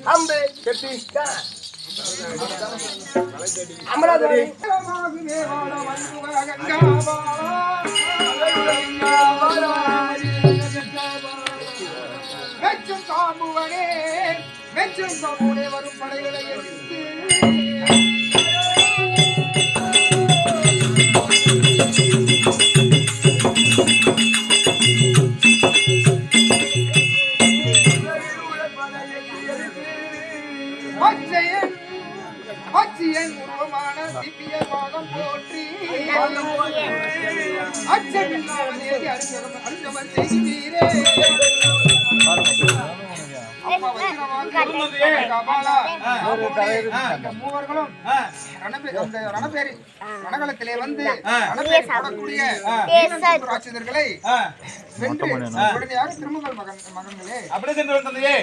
அம்பு கெட்டி அமராதேவி மெச்சும் காம்புவனே மெச்சும் காம்புவனே வரும் படைகளை எடுத்து அச்சியன் உருவமான திவ்ய பாகம் போற்றி அச்சமில்லாமலே அருகவர் செய்கிறீரே மூவர்களும் ரணகளத்திலே வந்து ராட்சதர்களை வென்று உடனடியாக திருமகள் மகன்களே அப்படி சென்று வந்ததையே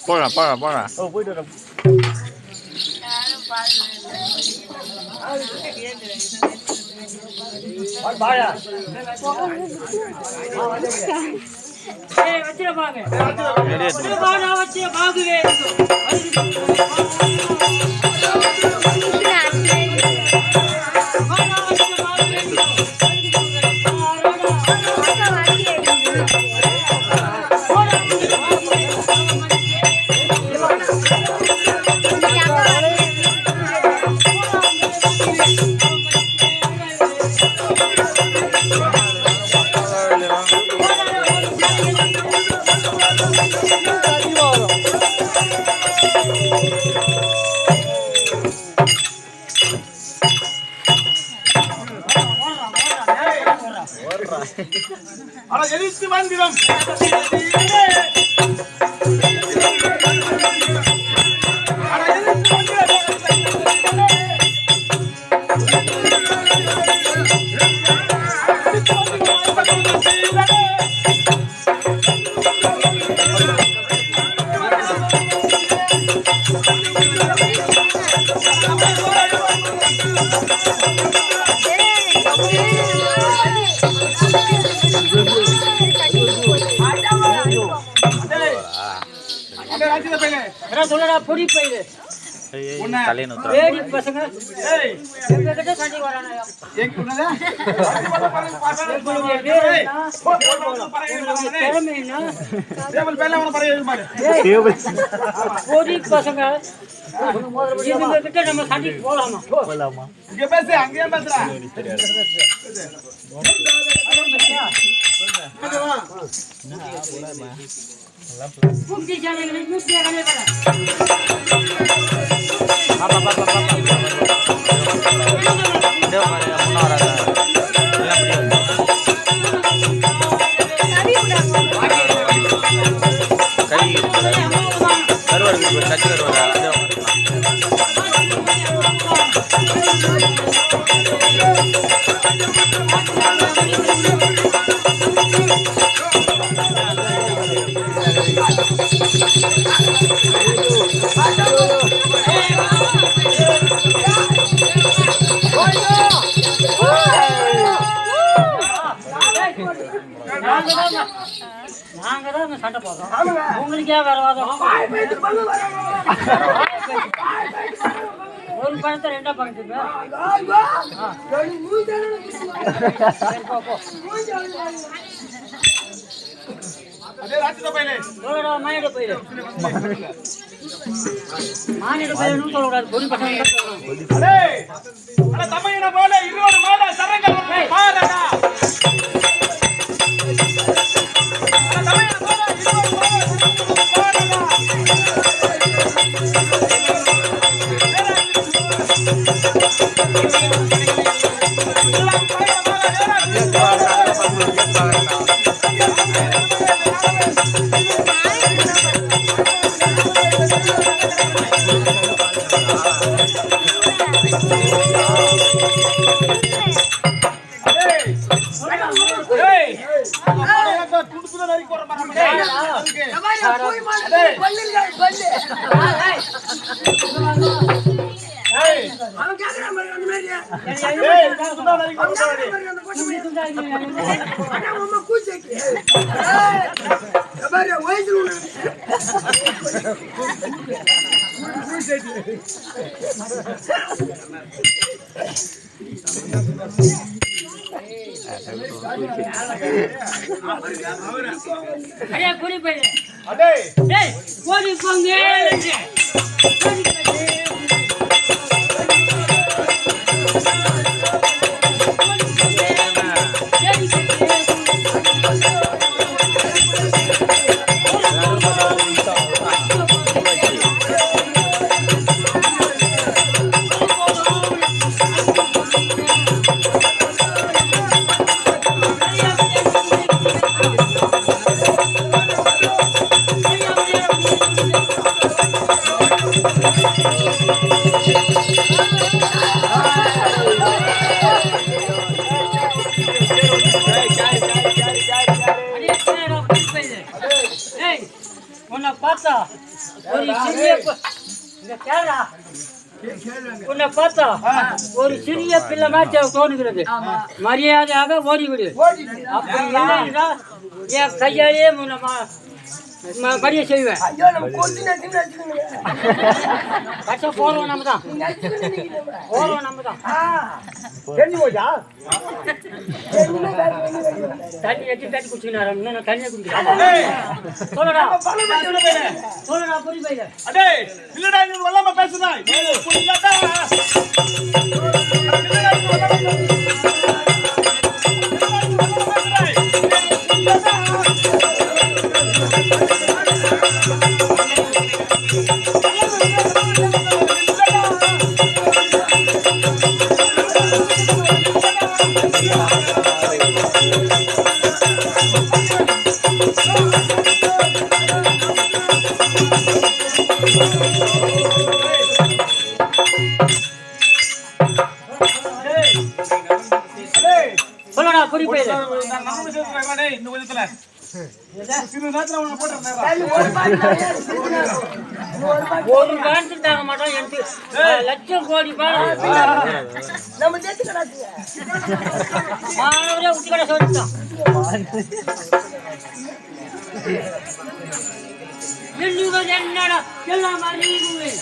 போடா போயிட்டு வர எதிர்த்து வந்திடும் பொடி பயிரு பசங்க நம்ம சண்டைக்கு போலாமா இங்க பேசு அங்கேயே பேசுறா நாங்க சண்டை போடுறோம் உங்களுக்கே வேற ஒரு பணத்தை ரெண்டா பணத்துக்கு அதே ராட்சத பையலே சொல்லடா மானிட பையலே மானிட பையனும் சொல்லக்கூடாது பொடி பசங்க தான் சொல்லணும் அடே அட தமையன போல 20 மாத சரங்கள் பாரடா அடே பொடி பையலே அடே டேய் பொடி பங்கே உன்னை பார்த்தா ஒரு சிறிய உன்னை பார்த்தா ஒரு சிறிய பிள்ளை மாதிரி தோணுகிறது மரியாதையாக ஓடிவிடு அப்படி இல்லைன்னா என் கையாலேயே படிய செய்வேன் கஷ்டம் போறோம் நம்ம தான் போறோம் நம்ம தான் தெரிஞ்சு போச்சா தண்ணி வச்சு தண்ணி குடிச்சுக்கிறாரு இன்னும் தண்ணியை குடிக்கிறேன் சொல்லடா சொல்லடா புரி பையன் அடே இல்லடா நீ வல்லாம பேசுடா புரியடா சொல்லடா புரி பையன் நம்ம விஷயத்துல டேய் இந்த விதத்துல சிறு நேரத்துல உன்னை போட்டுறேன் ஒரு பேண்ட் தாங்க மாட்டோம் எனக்கு லட்சம் கோடி பேண்ட் நம்ம தேத்து கடாச்சு மாணவரே உச்சி கடை சொல்லிட்டான் என்னடா எல்லாம் அறிவுவேன்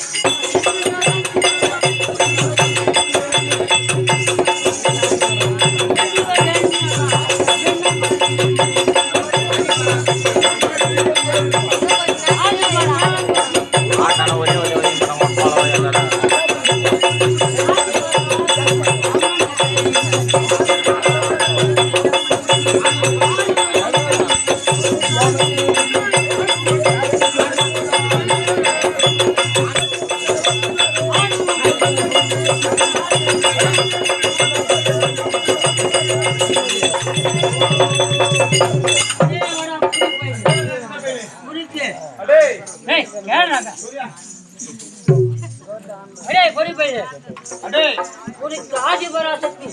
ஆதிபராசக்தி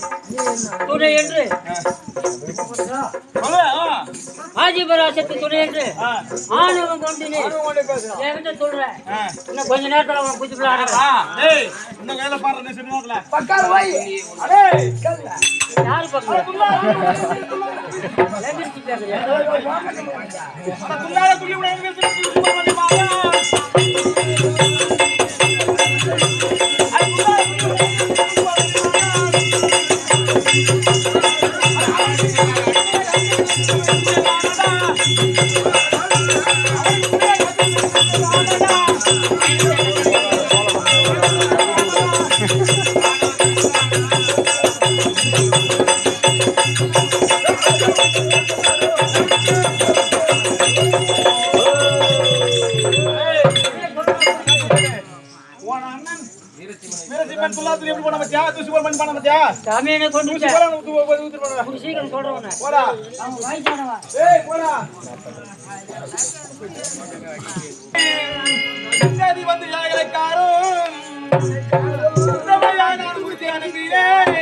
துணை என்று ஆதிபராசக்தி துணை என்று ஆணவம் கொண்டினே என்கிட்ட சொல்றேன். இன்னும் கொஞ்ச நேரத்துல அவன் குதிப்புல யாரு பக்கம் சாமி என்ன கொண்டு சீக்கிரம் சொல்றவன அவன் வயசானவா வந்து யாகலைக்காரும் நான் குறித்து அனுப்பினேன்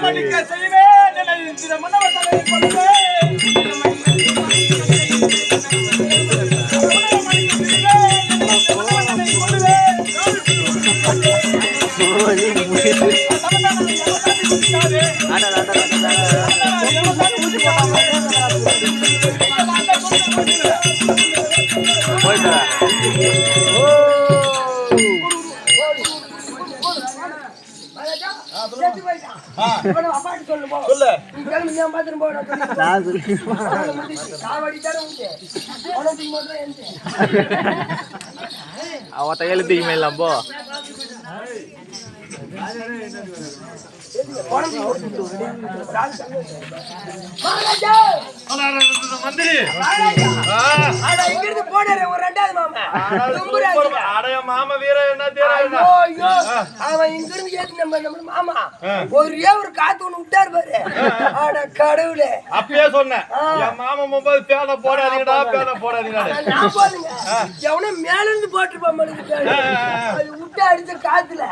மன்னிக்க செய்வேன் அவத்த எழுத்துக்கு மேலாம் போ மாமா வீர என்ன மாமா ஒரே ஒரு காத்து ஒண்ணு விட்டாரு பாரு ஆனா கடவுளே அப்பயே சொன்னேன் என் மாமா மொபைல் பேன போடாதீங்கடா பேன போடாதீங்கடா நான் போடுங்க எவனோ மேல இருந்து போட்டுப்பான் அது விட்டு அடிச்ச காத்துல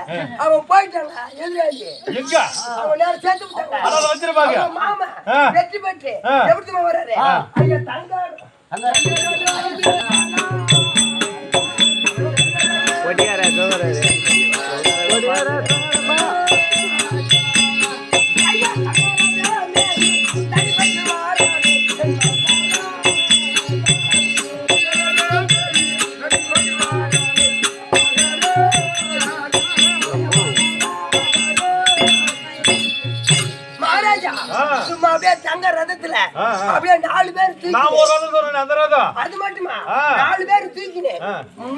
அவன் போயிட்டாங்க எதிராளி எங்க அவன் நேரம் சேர்த்து விட்டாங்க அத வச்சிருப்பாங்க மாமா வெற்றி பெற்று எப்படி வராரு ஐயா தங்காடு ஒடியாரா கோவராரு ஒடியாரா சும்மா அப்படியே தங்க ரதத்துல அப்படியே 4 பேர் நான் ஒரு ரதம் சொல்றேன் அந்த ரதம் அது மட்டுமா 4 பேர் தூக்கினே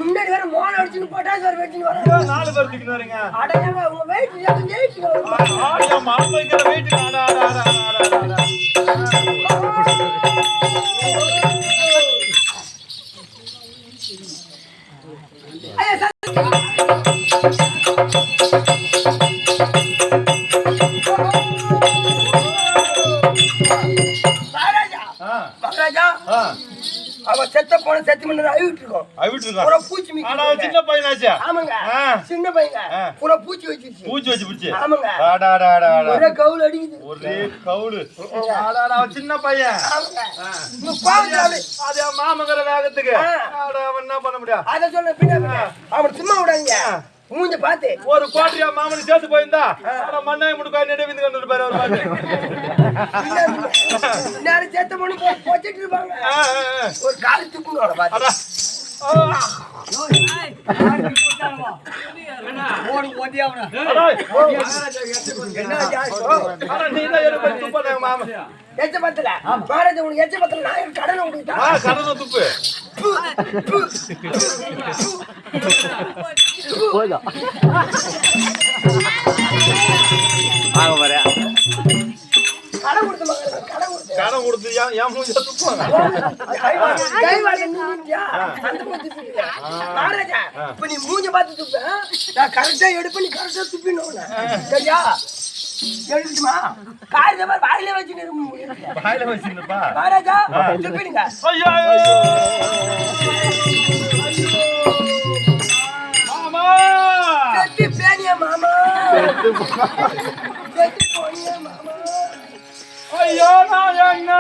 முன்னாடி வேற மோன அடிச்சுன்னு பட்டாசு வேற வெட்டின்னு வராங்க 4 பேர் தூக்கிட்டு வரீங்க அடங்க உங்க வெயிட் எங்க ஜெயிச்சு ஆடியா மாமைக்கிற வெயிட் ஆடா ஐயா அவ செத்த போன செத்து மணி அழுவிட்டு இருக்கோம் பூரா பூச்சி மிக்க சின்ன பையனாச்சா ஆமாங்க சின்ன பையங்க பூரா பூச்சி வச்சிருச்சு பூச்சி வச்சு பூச்சி ஆமாங்க ஒரே கவுல் அடிக்குது ஒரே கவுல் சின்ன பையன் அது மாமங்கிற வேகத்துக்கு அவன் என்ன பண்ண முடியும் அத சொல்ல பின்ன அவன் சும்மா விடாங்க மூஞ்ச பாத்து ஒரு கோட்டையா மாமனு சேர்த்து போயிருந்தா மண்ணாய் முடுக்கா நெடுவிந்து கொண்டு இருப்பாரு அவர் பாட்டு நேரம் சேர்த்த மணி போச்சிட்டு இருப்பாங்க ஒரு காலி துப்புனோட பாத்து எச்ச பத்தல மகாராஜா உனக்கு எச்ச பத்தல நான் கடனை விட்டுட்டேன் கடனை துப்பு போதா வாங்க பாரு கடன் கொடுத்து மகாராஜா கடன் கொடுத்து ஏன் மூஞ்ச துப்புவாங்க கைவாளி நின்னுட்டியா அந்த போட்டு மகாராஜா இப்ப நீ மூஞ்ச பார்த்து துப்பு நான் கரெக்டா எடுப்ப நீ கரெக்டா துப்பினோம் சரியா எடுத்துமா காரியத்தை மாதிரி வாயில வச்சு நிறுத்த வாயில வச்சிருப்பா மகாராஜா துப்பிடுங்க ஐயோ மாமா செத்து பேனியா மாமா செத்து போனியா மாமா ஐயோ நான் என்ன